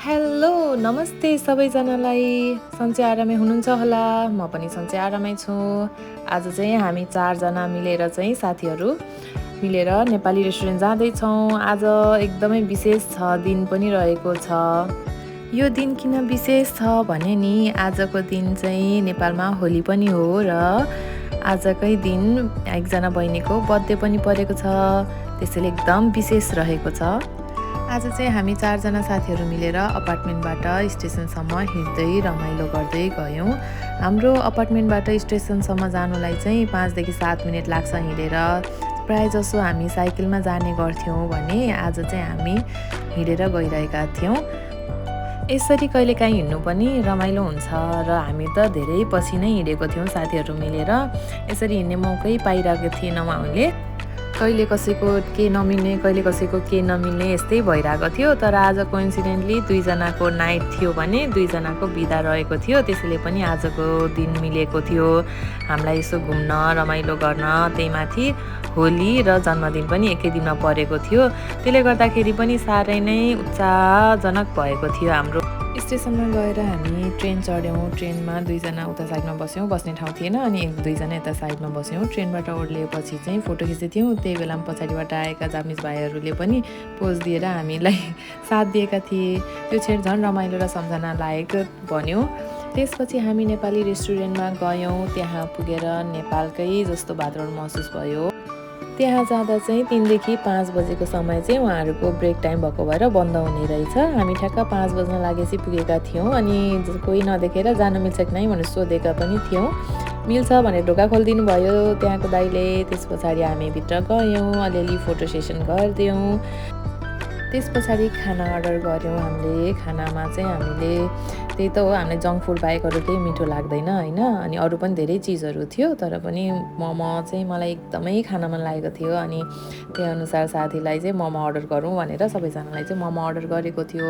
Hello नमस्ते सबैजनालाई। सन्चै आरामै हुनुहुन्छ होला। म पनि सन्चै आरामै छु। आज चाहिँ हामी 4 जना मिलेर चाहिँ साथीहरू मिलेर नेपाली रेस्टुरेन्ट जाँदैछौँ। आज एकदमै विशेष छ, दिन पनि रहेको छ। यो दिन किन विशेष छ भने नि आजको दिन चाहिँ नेपालमा होली पनि हो र आजकै दिन एकजना बहिनीको बर्थडे पनि परेको छ। त्यसैले एकदम विशेष रहेको छ। आज चाहिँ हामी 4 जना साथीहरू मिलेर अपार्टमेन्टबाट स्टेसनसम्म हिँड्दै रमाइलो गर्दै गयौँ। हाम्रो अपार्टमेन्टबाट स्टेसनसम्म जानुलाई चाहिँ 5 देखि 7 मिनेट लाग्छ हिँडेर। प्रायःजसो हामी साइकलमा जाने गर्थ्यौँ भने आज चाहिँ हामी हिँडेर गइरहेका थियौँ। यसरी कहिलेकाहीँ हिँड्नु पनि रमाइलो हुन्छ र हामी त धेरै पछि नै हिँडेको थियौँ साथीहरू मिलेर। यसरी हिँड्ने मौकै पाइरहेको थिएनौँ हामीले। कहिले कसैको के नमिल्ने, कहिले कसैको के नमिल्ने यस्तै भइरहेको थियो। तर आज कोइन्सिडेन्टली 2 जनाको नाइट थियो भने 2 जनाको बिदा रहेको थियो। त्यसैले पनि आजको दिन मिलेको थियो हामीलाई यसो घुम्न, रमाइलो गर्न। त्यही माथि होली र जन्मदिन पनि एकै दिनमा परेको थियो। त्यसले गर्दाखेरि पनि साह्रै नै उत्साहजनक भएको थियो हाम्रो। स्टेसनमा गएर हामी ट्रेन चढ्यौँ। ट्रेनमा 2 जना उता साइडमा बस्यौँ, बस्ने ठाउँ थिएन अनि 2 जना यता साइडमा बस्यौँ। ट्रेनबाट ओर्लिएपछि चाहिँ फोटो खिच्दैथ्यौँ। त्यही बेलामा पछाडिबाट आएका जापानिज भाइहरूले पनि पोज दिएर हामीलाई साथ दिएका थिए। त्यो क्षण झन् रमाइलो र सम्झना लायक बन्यो। त्यसपछि हामी नेपाली रेस्टुरेन्टमा गयौँ। त्यहाँ पुगेर नेपालकै जस्तो वातावरण महसुस भयो। त्यहाँ जाँदा चाहिँ 3 देखि 5 बजेको समय चाहिँ उहाँहरूको ब्रेक टाइम भएको भएर बन्द हुने रहेछ। हामी ठ्याक्क 5 बज्न लागेपछि पुगेका थियौँ अनि कोही नदेखेर जान मिल्छ कि नै भनेर सोधेका पनि थियौँ। मिल्छ भनेर ढोका खोलिदिनु भयो त्यहाँको दाइले। त्यस पछाडि हामी भित्र गयौँ, अलिअलि फोटो सेसन गरिदियौँ। त्यस पछाडि खाना अर्डर गऱ्यौँ हामीले। खानामा चाहिँ हामीले त्यही त हो, हामीलाई जङ्क फुड बाहेक अरू केही मिठो लाग्दैन होइन। अनि अरू पनि धेरै चिजहरू थियो तर पनि मोमो चाहिँ मलाई एकदमै खान मन लागेको थियो। अनि त्यही अनुसार साथीलाई चाहिँ मोमो अर्डर गरौँ भनेर सबैजनालाई चाहिँ मोमो अर्डर गरेको थियो।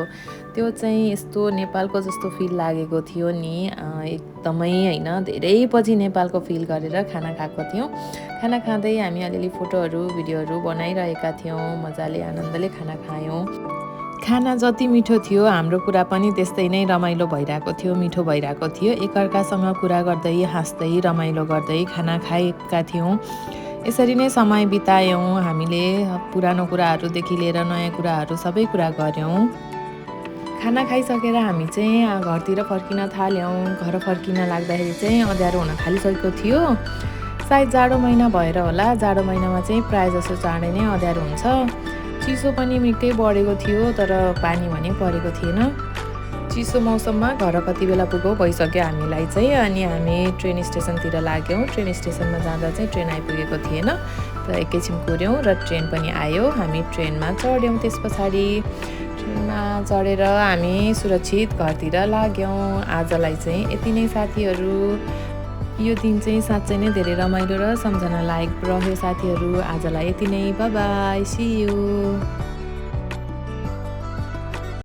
त्यो चाहिँ यस्तो नेपालको जस्तो फिल लागेको थियो नि, एकदमै होइन धेरै पछि नेपालको फिल गरेर खाना खाएको थियौँ। खाना खाँदै हामी अलिअलि फोटोहरू भिडियोहरू बनाइरहेका थियौँ। मजाले आनन्दले खाना खायौँ। खाना जति मिठो थियो हाम्रो कुरा पनि त्यस्तै नै रमाइलो भइरहेको थियो, मिठो भइरहेको थियो। एकअर्कासँग कुरा गर्दै हाँस्दै रमाइलो गर्दै खाना खाएका थियौँ। यसरी नै समय बितायौँ हामीले। पुरानो कुराहरूदेखि लिएर नयाँ कुराहरू सबै कुरा गऱ्यौँ। खाना खाइसकेर हामी चाहिँ घरतिर फर्किन थाल्यौँ। घर फर्किन लाग्दाखेरि चाहिँ अँध्यारो हुन थालिसकेको थियो। सायद जाडो महिना भएर होला। जाडो महिनामा चाहिँ प्रायःजसो चाँडै नै अँध्यारो हुन्छ। चिसो पनि निकै बढेको थियो तर पानी भने परेको थिएन। चिसो मौसममा घर कति बेला पुगो भइसक्यो हामीलाई चाहिँ। अनि हामी ट्रेन स्टेसनतिर लाग्यौँ। ट्रेन स्टेसनमा जाँदा चाहिँ ट्रेन आइपुगेको थिएन र एकैछिन कुर्यौँ र ट्रेन पनि आयो। हामी ट्रेनमा चढ्यौँ। त्यस पछाडि ट्रेनमा चढेर हामी सुरक्षित घरतिर लाग्यौँ। आजलाई चाहिँ यति नै साथीहरू। यो दिन चाहिँ साँच्चै नै धेरै रमाइलो र सम्झना लायक रह्यो साथीहरू। आजलाई यति नै, बाई बाई, सी यू।